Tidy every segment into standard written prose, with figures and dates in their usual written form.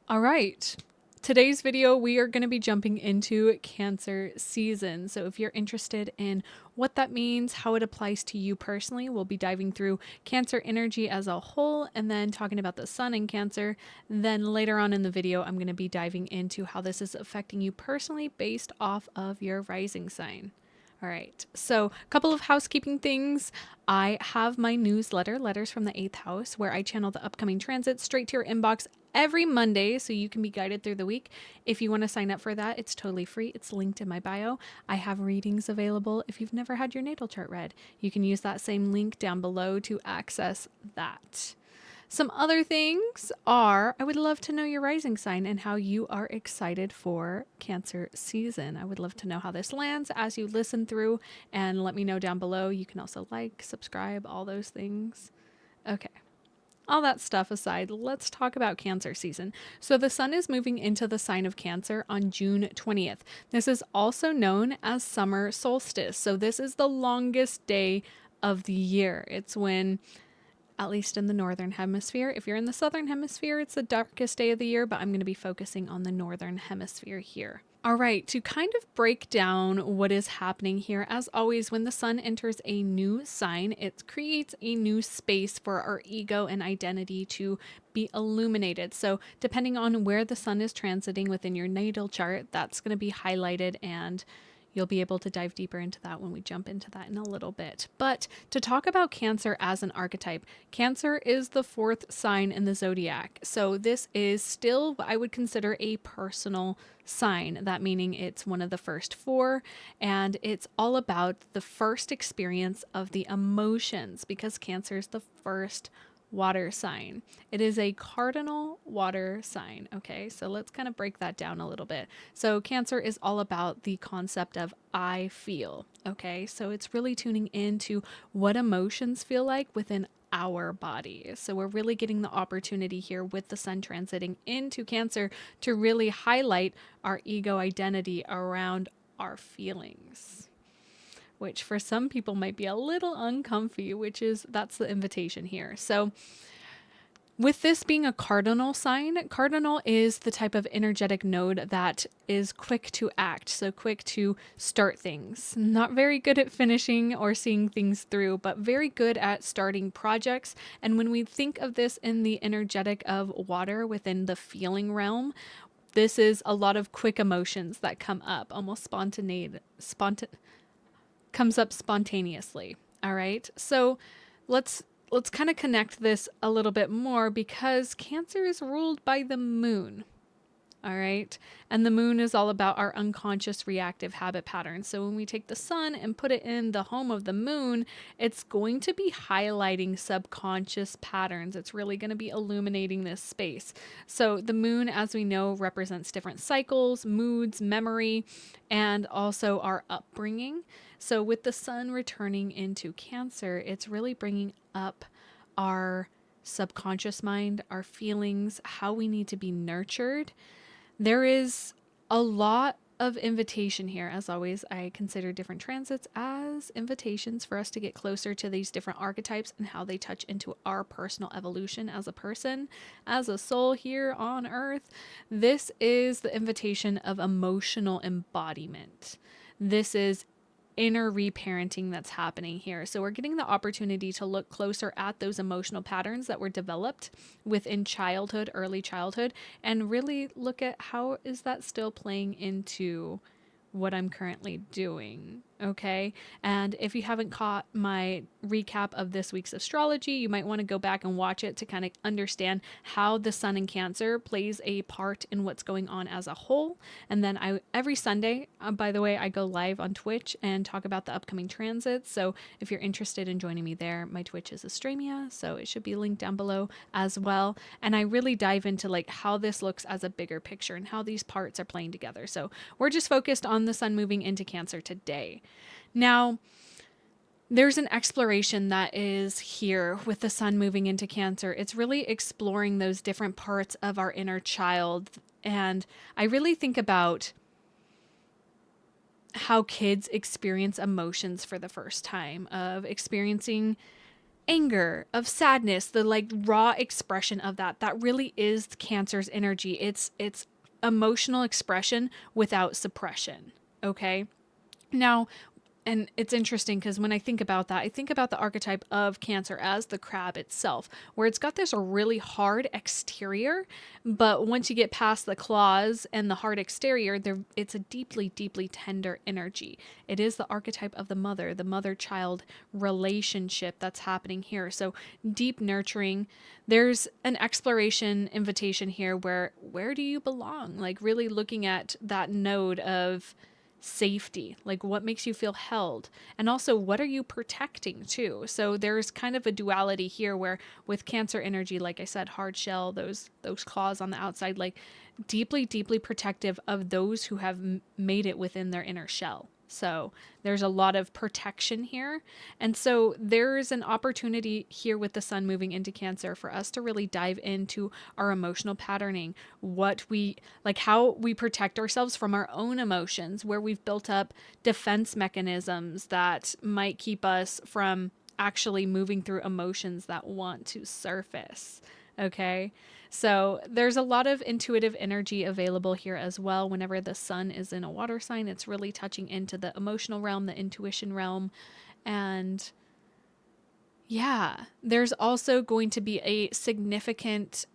All right. Today's video, we are going to be jumping into Cancer season. So if you're interested in what that means, how it applies to you personally, we'll be diving through Cancer energy as a whole and then talking about the sun in Cancer. Then later on in the video, I'm going to be diving into how this is affecting you personally based off of your rising sign. All right. So, a couple of housekeeping things. I have my newsletter, Letters from the 8th House, where I channel the upcoming transits straight to your inbox every Monday so you can be guided through the week. If you want to sign up for that, it's totally free. It's linked in my bio. I have readings available. If you've never had your natal chart read, you can use that same link down below to access that. Some other things are I would love to know your rising sign and how you are excited for Cancer season. I would love to know how this lands as you listen through and let me know down below. You can also like, subscribe, all those things. Okay. All that stuff aside, let's talk about Cancer season. So the sun is moving into the sign of Cancer on June 20th. This is also known as summer solstice. So this is the longest day of the year. It's when, at least in the northern hemisphere. If you're in the southern hemisphere, it's the darkest day of the year, but I'm going to be focusing on the northern hemisphere here. All right, to kind of break down what is happening here, as always, when the sun enters a new sign, it creates a new space for our ego and identity to be illuminated. So, depending on where the sun is transiting within your natal chart, that's going to be highlighted, and you'll be able to dive deeper into that when we jump into that in a little bit. But to talk about Cancer as an archetype, Cancer is the 4th sign in the zodiac. So this is still what I would consider a personal sign. That meaning it's one of the first 4, and it's all about the first experience of the emotions because Cancer is the first water sign. It is a cardinal water sign. Okay, so let's kind of break that down a little bit. So, Cancer is all about the concept of I feel. Okay, so it's really tuning into what emotions feel like within our body. So, we're really getting the opportunity here with the sun transiting into Cancer to really highlight our ego identity around our feelings, which for some people might be a little uncomfy, that's the invitation here. So with this being a cardinal sign, cardinal is the type of energetic node that is quick to act, so quick to start things. Not very good at finishing or seeing things through, but very good at starting projects. And when we think of this in the energetic of water within the feeling realm, this is a lot of quick emotions that come up, almost comes up spontaneously. All right. So let's kind of connect this a little bit more because Cancer is ruled by the moon. All right. And the moon is all about our unconscious reactive habit patterns. So when we take the sun and put it in the home of the moon, it's going to be highlighting subconscious patterns. It's really going to be illuminating this space. So the moon, as we know, represents different cycles, moods, memory, and also our upbringing. So with the sun returning into Cancer, it's really bringing up our subconscious mind, our feelings, how we need to be nurtured. There is a lot of invitation here. As always, I consider different transits as invitations for us to get closer to these different archetypes and how they touch into our personal evolution as a person, as a soul here on earth. This is the invitation of emotional embodiment. This is inner reparenting that's happening here. So we're getting the opportunity to look closer at those emotional patterns that were developed within childhood, early childhood, and really look at how is that still playing into what I'm currently doing. Okay. And if you haven't caught my recap of this week's astrology, you might want to go back and watch it to kind of understand how the sun in Cancer plays a part in what's going on as a whole. And then every Sunday, by the way, I go live on Twitch and talk about the upcoming transits. So if you're interested in joining me there, my Twitch is Astremia, so it should be linked down below as well. And I really dive into like how this looks as a bigger picture and how these parts are playing together. So we're just focused on the sun moving into Cancer today. Now, there's an exploration that is here with the sun moving into Cancer. It's really exploring those different parts of our inner child. And I really think about how kids experience emotions for the first time, of experiencing anger, of sadness, the like raw expression of that really is Cancer's energy. It's emotional expression without suppression. Okay. Now, and it's interesting because when I think about that, I think about the archetype of Cancer as the crab itself, where it's got this really hard exterior, but once you get past the claws and the hard exterior, it's a deeply, deeply tender energy. It is the archetype of the mother-child relationship that's happening here. So deep nurturing. There's an exploration invitation here where do you belong? Like really looking at that node of safety, like what makes you feel held, and also what are you protecting too. So there's kind of a duality here where with Cancer energy, like I said, hard shell, those claws on the outside, like deeply, deeply protective of those who have made it within their inner shell. So there's a lot of protection here. And so there's an opportunity here with the sun moving into Cancer for us to really dive into our emotional patterning, how we protect ourselves from our own emotions, where we've built up defense mechanisms that might keep us from actually moving through emotions that want to surface. Okay. So there's a lot of intuitive energy available here as well. Whenever the sun is in a water sign, it's really touching into the emotional realm, the intuition realm. And yeah, there's also going to be a significant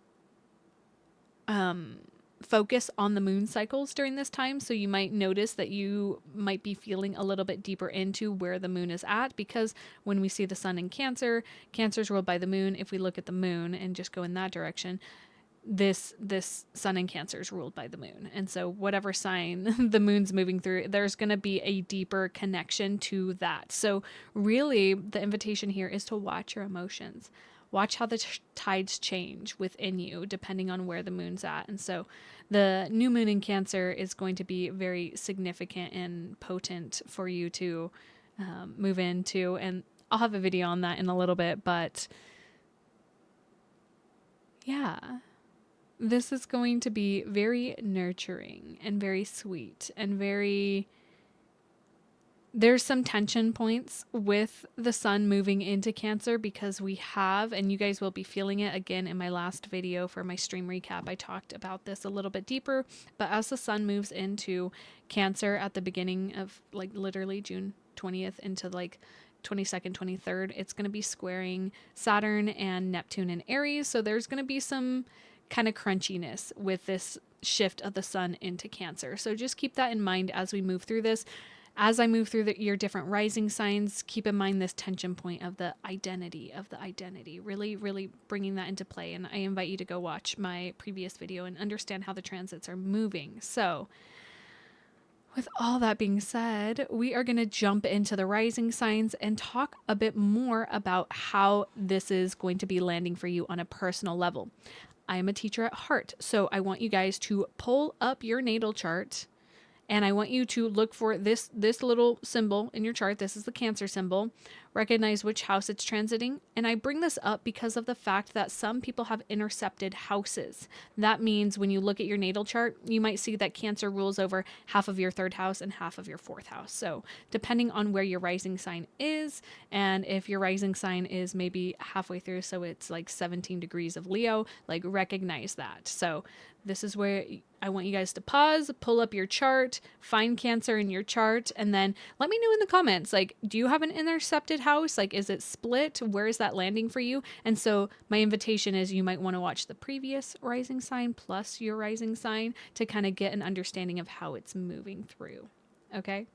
focus on the moon cycles during this time. So you might notice that you might be feeling a little bit deeper into where the moon is at, because when we see the sun in Cancer, Cancer is ruled by the moon. If we look at the moon and just go in that direction, this sun in Cancer is ruled by the moon. And so whatever sign the moon's moving through, there's going to be a deeper connection to that. So really the invitation here is to watch your emotions. Watch how the tides change within you depending on where the moon's at. And so the new moon in Cancer is going to be very significant and potent for you to move into. And I'll have a video on that in a little bit. But yeah, this is going to be very nurturing and very sweet and very... There's some tension points with the sun moving into Cancer because we have, and you guys will be feeling it again in my last video for my stream recap, I talked about this a little bit deeper, but as the sun moves into Cancer at the beginning of like literally June 20th into like 22nd, 23rd, it's going to be squaring Saturn and Neptune in Aries. So there's going to be some kind of crunchiness with this shift of the sun into Cancer. So just keep that in mind as we move through this. As I move through your different rising signs, keep in mind this tension point of the identity, really, really bringing that into play. And I invite you to go watch my previous video and understand how the transits are moving. So with all that being said, we are going to jump into the rising signs and talk a bit more about how this is going to be landing for you on a personal level. I am a teacher at heart, so I want you guys to pull up your natal chart. And I want you to look for this little symbol in your chart. This is the Cancer symbol. Recognize which house it's transiting. And I bring this up because of the fact that some people have intercepted houses. That means when you look at your natal chart, you might see that Cancer rules over half of your third house and half of your fourth house. So depending on where your rising sign is, and if your rising sign is maybe halfway through, so it's like 17 degrees of Leo, like recognize that. So this is where I want you guys to pause, pull up your chart, find Cancer in your chart, and then let me know in the comments, like, do you have an intercepted house? Like, is it split? Where is that landing for you? And so my invitation is you might want to watch the previous rising sign plus your rising sign to kind of get an understanding of how it's moving through. Okay?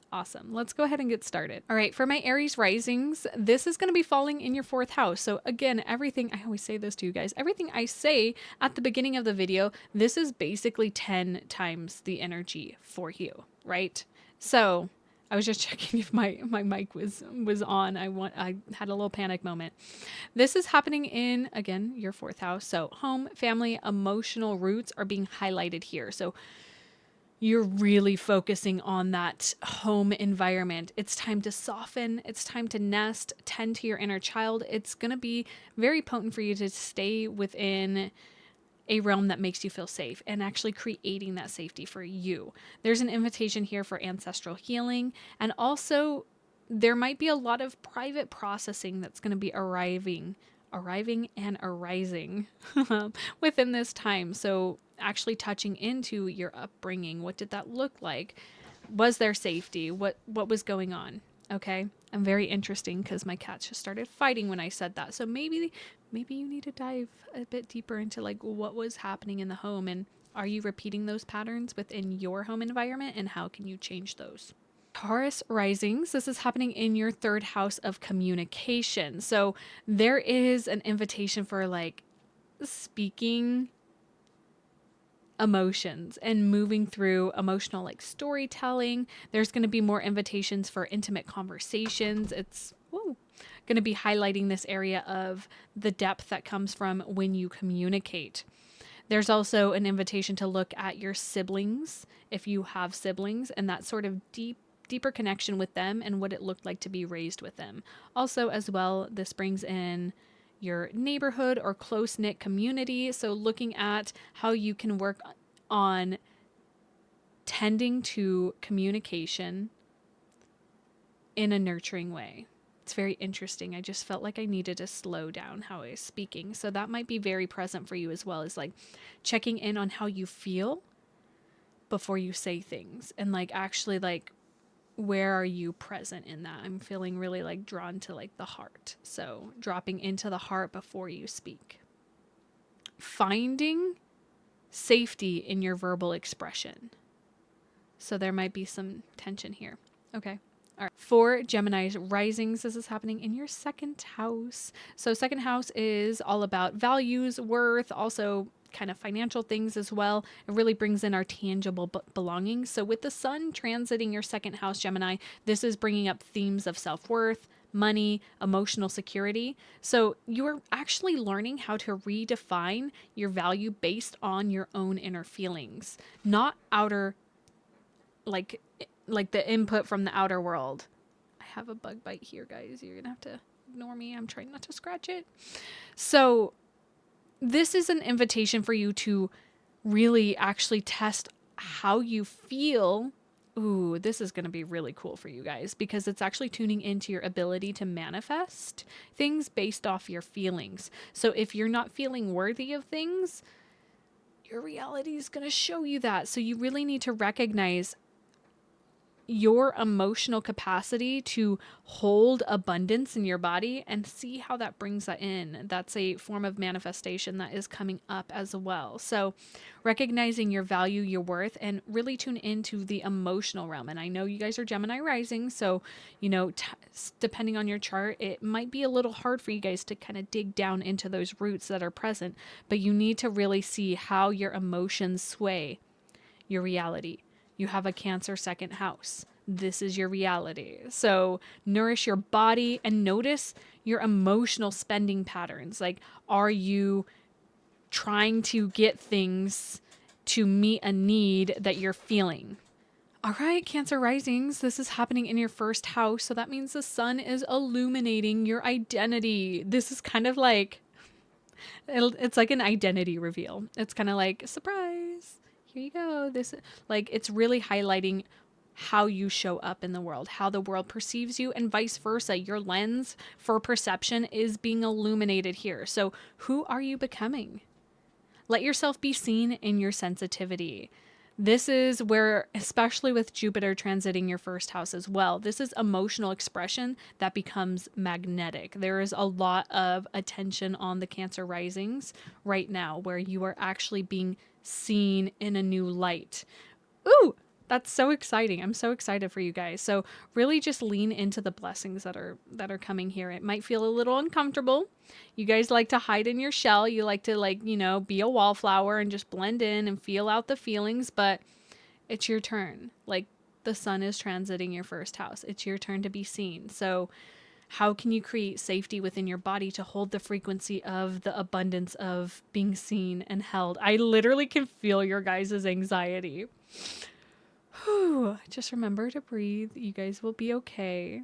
Awesome. Let's go ahead and get started. All right, for my Aries risings, this is going to be falling in your fourth house. So again, everything, I always say this to you guys, everything I say at the beginning of the video, this is basically 10 times the energy for you, right? So I was just checking if my mic was on. I had a little panic moment. This is happening in, again, your fourth house. So home, family, emotional roots are being highlighted here. So you're really focusing on that home environment. It's time to soften. It's time to nest, tend to your inner child. It's going to be very potent for you to stay within a realm that makes you feel safe and actually creating that safety for you. There's an invitation here for ancestral healing and also there might be a lot of private processing that's going to be arriving and arising within this time. So actually touching into your upbringing. What did that look like? Was there safety? What was going on? Okay. I'm very interesting because my cats just started fighting when I said that. So maybe you need to dive a bit deeper into like what was happening in the home, and are you repeating those patterns within your home environment, and how can you change those? Taurus risings, this is happening in your third house of communication. So there is an invitation for like speaking emotions and moving through emotional like storytelling. There's going to be more invitations for intimate conversations. It's going to be highlighting this area of the depth that comes from when you communicate. There's also an invitation to look at your siblings, if you have siblings, and that sort of deeper connection with them and what it looked like to be raised with them. Also, as well, this brings in your neighborhood or close-knit community. So looking at how you can work on tending to communication in a nurturing way. It's very interesting. I just felt like I needed to slow down how I was speaking. So that might be very present for you as well, as like checking in on how you feel before you say things, and like actually like where are you present in that? I'm feeling really like drawn to like the heart. So dropping into the heart before you speak. Finding safety in your verbal expression. So there might be some tension here. Okay. All right. For Gemini's risings, this is happening in your second house. So second house is all about values, worth, also kind of financial things as well. It really brings in our tangible belongings. So with the sun transiting your second house, Gemini, this is bringing up themes of self-worth, money, emotional security. So you're actually learning how to redefine your value based on your own inner feelings, not outer, like the input from the outer world. I have a bug bite here, guys. You're gonna have to ignore me. I'm trying not to scratch it. So this is an invitation for you to really actually test how you feel. Ooh, this is going to be really cool for you guys because it's actually tuning into your ability to manifest things based off your feelings. So if you're not feeling worthy of things, your reality is going to show you that. So you really need to recognize your emotional capacity to hold abundance in your body and see how that brings that in. That's a form of manifestation that is coming up as well. So recognizing your value, your worth, and really tune into the emotional realm. And I know you guys are Gemini rising, so, you know, depending on your chart, it might be a little hard for you guys to kind of dig down into those roots that are present, but you need to really see how your emotions sway your reality. You have a Cancer second house. This is your reality. So nourish your body and notice your emotional spending patterns. Like, are you trying to get things to meet a need that you're feeling? All right, Cancer risings, this is happening in your first house. So that means the sun is illuminating your identity. This is kind of like, it's like an identity reveal. It's kind of like, surprise. Here you go. This, like, it's really highlighting how you show up in the world, how the world perceives you, and vice versa. Your lens for perception is being illuminated here. So who are you becoming? Let yourself be seen in your sensitivity. This is where, especially with Jupiter transiting your first house as well, this is emotional expression that becomes magnetic. There is a lot of attention on the Cancer risings right now where you are actually being seen in a new light. Ooh, that's so exciting. I'm so excited for you guys. So really just lean into the blessings that are coming here. It might feel a little uncomfortable. You guys like to hide in your shell. You like to, like, you know, be a wallflower and just blend in and feel out the feelings, but it's your turn. Like, the sun is transiting your first house. It's your turn to be seen. So how can you create safety within your body to hold the frequency of the abundance of being seen and held? I literally can feel your guys' anxiety. Whew, just remember to breathe. You guys will be okay.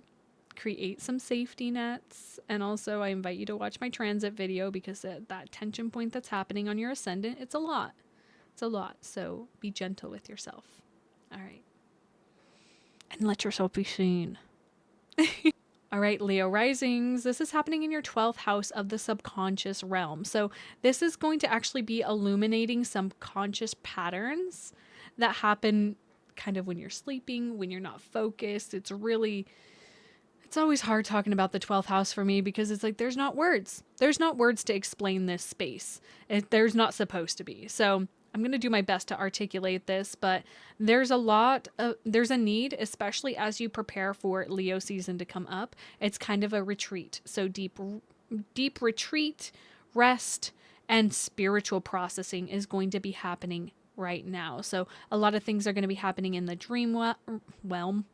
Create some safety nets. And also, I invite you to watch my transit video because that tension point that's happening on your ascendant, it's a lot. It's a lot. So be gentle with yourself. All right. And let yourself be seen. All right, Leo risings. This is happening in your 12th house of the subconscious realm. So this is going to actually be illuminating some conscious patterns that happen kind of when you're sleeping, when you're not focused. It's always hard talking about the 12th house for me because it's like there's not words. There's not words to explain this space. There's not supposed to be. So I'm going to do my best to articulate this, but there's a need, especially as you prepare for Leo season to come up. It's kind of a retreat. So deep retreat, rest, and spiritual processing is going to be happening right now. So a lot of things are going to be happening in the dream realm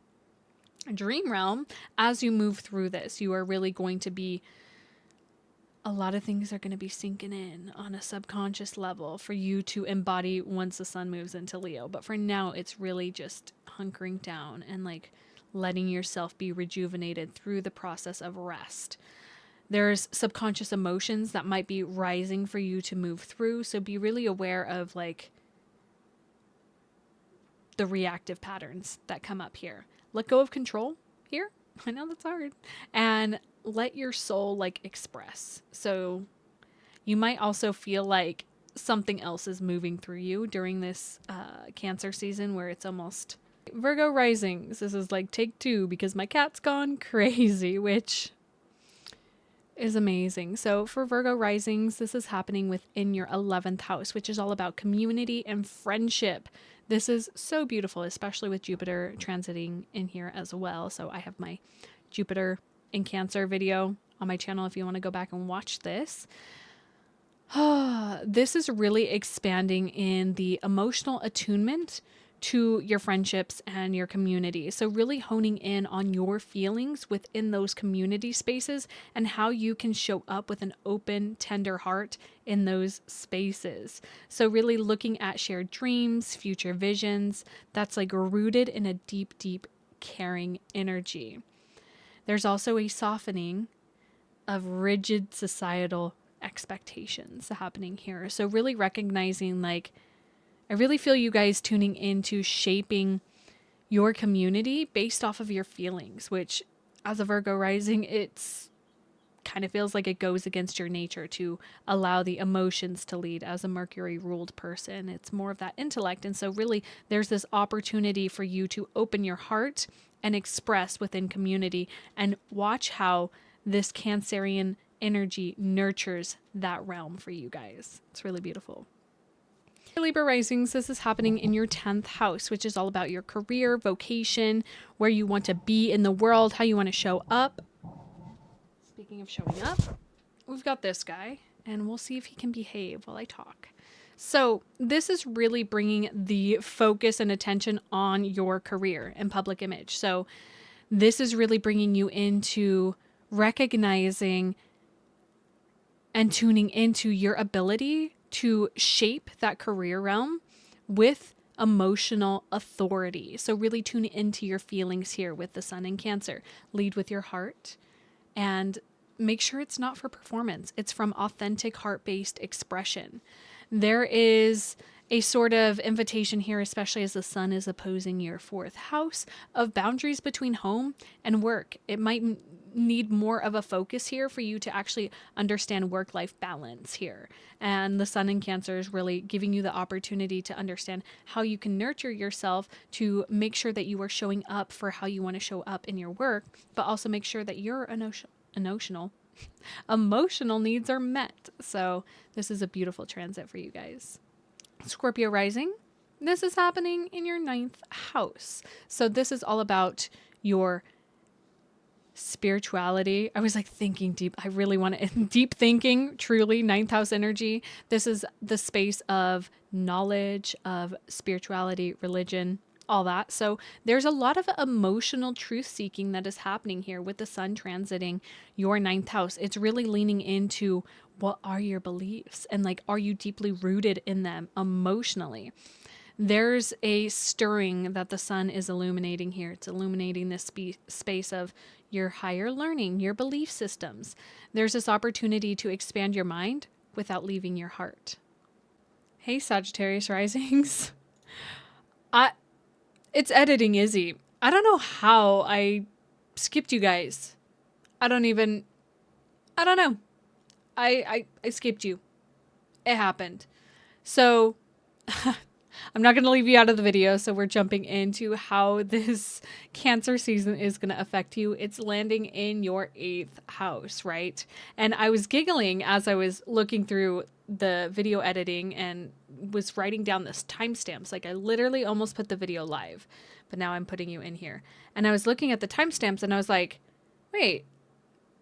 as you move through this. You are really going to be, a lot of things are going to be sinking in on a subconscious level for you to embody once the sun moves into Leo. But for now, it's really just hunkering down and like letting yourself be rejuvenated through the process of rest. There's subconscious emotions that might be rising for you to move through. So be really aware of like the reactive patterns that come up here. Let go of control here. I know that's hard. And let your soul like express. So you might also feel like something else is moving through you during this Cancer season where it's almost Virgo risings. This is like take two because my cat's gone crazy, which is amazing. So for Virgo risings, this is happening within your 11th house, which is all about community and friendship. This is so beautiful, especially with Jupiter transiting in here as well. So I have my Jupiter in Cancer video on my channel if you want to go back and watch this. This is really expanding in the emotional attunement to your friendships and your community. So really honing in on your feelings within those community spaces and how you can show up with an open, tender heart in those spaces. So really looking at shared dreams, future visions, that's like rooted in a deep, deep caring energy. There's also a softening of rigid societal expectations happening here. So really recognizing like, I really feel you guys tuning into shaping your community based off of your feelings, which as a Virgo rising, it's kind of feels like it goes against your nature to allow the emotions to lead as a Mercury ruled person. It's more of that intellect. And so really there's this opportunity for you to open your heart and express within community and watch how this Cancerian energy nurtures that realm for you guys. It's really beautiful. Libra risings, this is happening in your 10th house, which is all about your career, vocation, where you want to be in the world, how you want to show up. Speaking of showing up, we've got this guy, and we'll see if he can behave while I talk. So this is really bringing the focus and attention on your career and public image. So this is really bringing you into recognizing and tuning into your ability to shape that career realm with emotional authority. So really tune into your feelings here with the sun in Cancer. Lead with your heart and make sure it's not for performance. It's from authentic heart-based expression. There is a sort of invitation here, especially as the sun is opposing your 4th house, of boundaries between home and work. It might need more of a focus here for you to actually understand work-life balance here. And the sun in Cancer is really giving you the opportunity to understand how you can nurture yourself to make sure that you are showing up for how you want to show up in your work, but also make sure that your emotional needs are met. So this is a beautiful transit for you guys. Scorpio rising, this is happening in your 9th house. So this is all about your spirituality. I was like thinking deep. I really want to deep thinking, truly 9th house energy. This is the space of knowledge, of spirituality, religion, all that. So there's a lot of emotional truth seeking that is happening here with the sun transiting your 9th house. It's really leaning into what are your beliefs and like, are you deeply rooted in them emotionally? There's a stirring that the sun is illuminating here. It's illuminating this space of your higher learning, your belief systems. There's this opportunity to expand your mind without leaving your heart. Hey, Sagittarius risings. It's editing Izzy. I don't know how I skipped you guys. I don't know. I skipped you. It happened. So I'm not going to leave you out of the video. So we're jumping into how this Cancer season is going to affect you. It's landing in your 8th house, right? And I was giggling as I was looking through the video editing and was writing down this timestamps. Like I literally almost put the video live, but now I'm putting you in here. And I was looking at the timestamps and I was like, wait,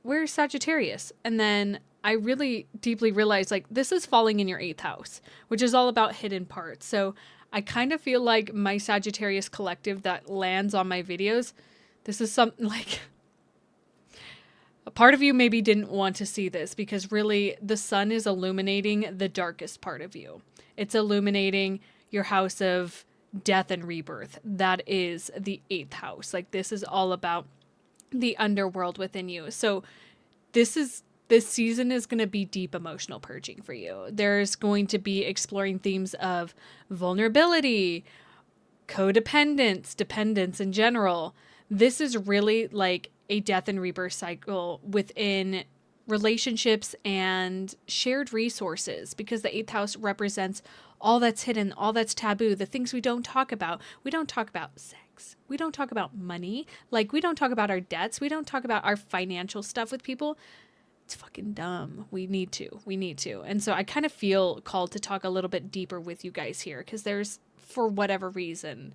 where's Sagittarius? And then I really deeply realized like this is falling in your 8th house, which is all about hidden parts. So I kind of feel like my Sagittarius collective that lands on my videos, this is something like a part of you maybe didn't want to see this because really the sun is illuminating the darkest part of you. It's illuminating your house of death and rebirth. That is the 8th house. Like this is all about the underworld within you. So this season is going to be deep emotional purging for you. There's going to be exploring themes of vulnerability, codependence, dependence in general. This is really like a death and rebirth cycle within relationships and shared resources, because the 8th house represents all that's hidden, all that's taboo, the things we don't talk about. We don't talk about sex. We don't talk about money. Like we don't talk about our debts. We don't talk about our financial stuff with people. It's fucking dumb. We need to. And so I kind of feel called to talk a little bit deeper with you guys here because there's, for whatever reason,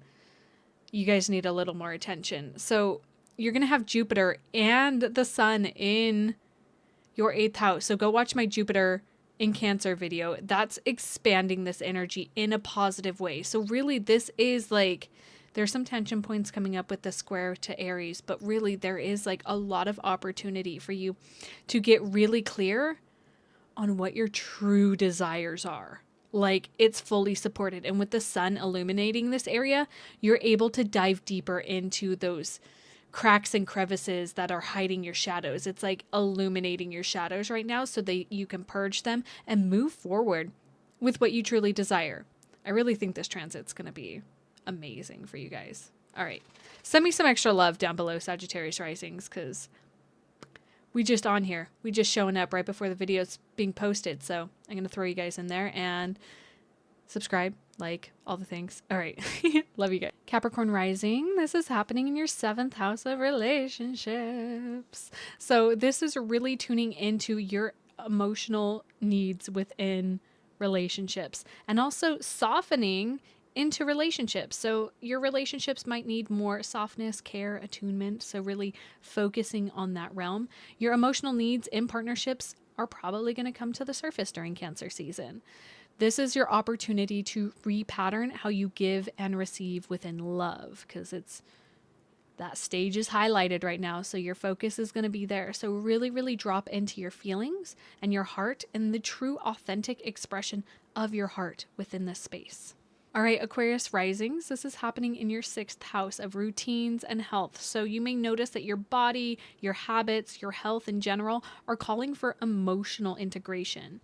you guys need a little more attention. So you're going to have Jupiter and the sun in your 8th house. So go watch my Jupiter in Cancer video. That's expanding this energy in a positive way. So really this is like, there's some tension points coming up with the square to Aries, but really there is like a lot of opportunity for you to get really clear on what your true desires are. Like it's fully supported. And with the sun illuminating this area, you're able to dive deeper into those cracks and crevices that are hiding your shadows. It's like illuminating your shadows right now so that you can purge them and move forward with what you truly desire. I really think this transit's going to be amazing for you guys. All right. Send me some extra love down below, Sagittarius risings, because we just on here. We just showing up right before the video's being posted. So I'm going to throw you guys in there and subscribe, like, all the things. All right. Love you guys. Capricorn rising. This is happening in your 7th house of relationships. So this is really tuning into your emotional needs within relationships and also softening into relationships. So your relationships might need more softness, care, attunement. So really focusing on that realm. Your emotional needs in partnerships are probably going to come to the surface during Cancer season. This is your opportunity to repattern how you give and receive within love, because it's that stage is highlighted right now. So your focus is going to be there. So really, really drop into your feelings and your heart and the true authentic expression of your heart within this space. All right, Aquarius risings, this is happening in your 6th house of routines and health. So you may notice that your body, your habits, your health in general are calling for emotional integration.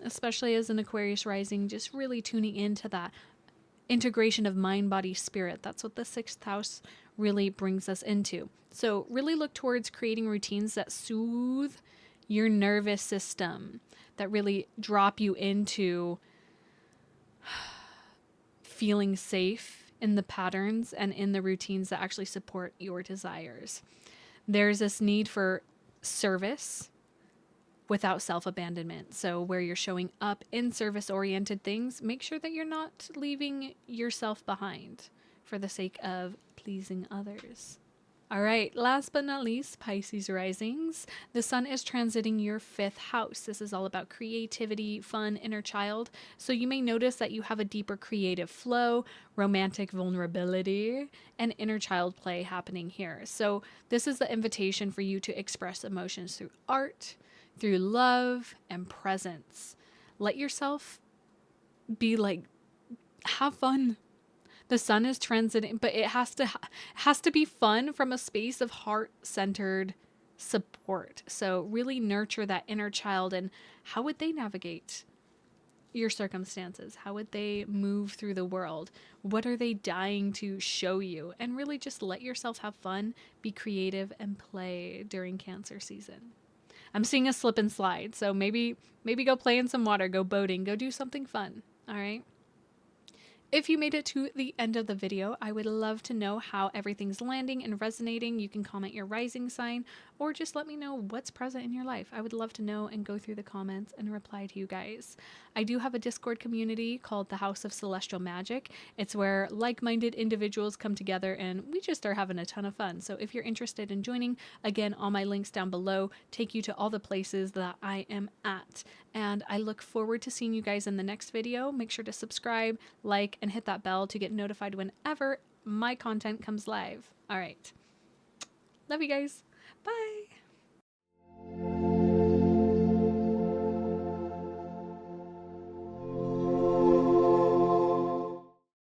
Especially as an Aquarius rising, just really tuning into that integration of mind, body, spirit. That's what the 6th house really brings us into. So really look towards creating routines that soothe your nervous system, that really drop you into feeling safe in the patterns and in the routines that actually support your desires. There's this need for service without self-abandonment. So where you're showing up in service-oriented things, make sure that you're not leaving yourself behind for the sake of pleasing others. All right, last but not least, Pisces risings. The sun is transiting your 5th house. This is all about creativity, fun, inner child. So you may notice that you have a deeper creative flow, romantic vulnerability, and inner child play happening here. So this is the invitation for you to express emotions through art, through love, and presence. Let yourself be like, have fun. The sun is transiting, but it has to be fun from a space of heart-centered support. So really nurture that inner child, and how would they navigate your circumstances? How would they move through the world? What are they dying to show you? And really just let yourself have fun, be creative, and play during Cancer season. I'm seeing a slip and slide, so maybe go play in some water, go boating, go do something fun. All right. If you made it to the end of the video, I would love to know how everything's landing and resonating. You can comment your rising sign or just let me know what's present in your life. I would love to know and go through the comments and reply to you guys. I do have a Discord community called the House of Celestial Magic. It's where like-minded individuals come together and we just are having a ton of fun. So if you're interested in joining, again, all my links down below take you to all the places that I am at. And I look forward to seeing you guys in the next video. Make sure to subscribe, like, and hit that bell to get notified whenever my content comes live. All right. Love you guys. Bye.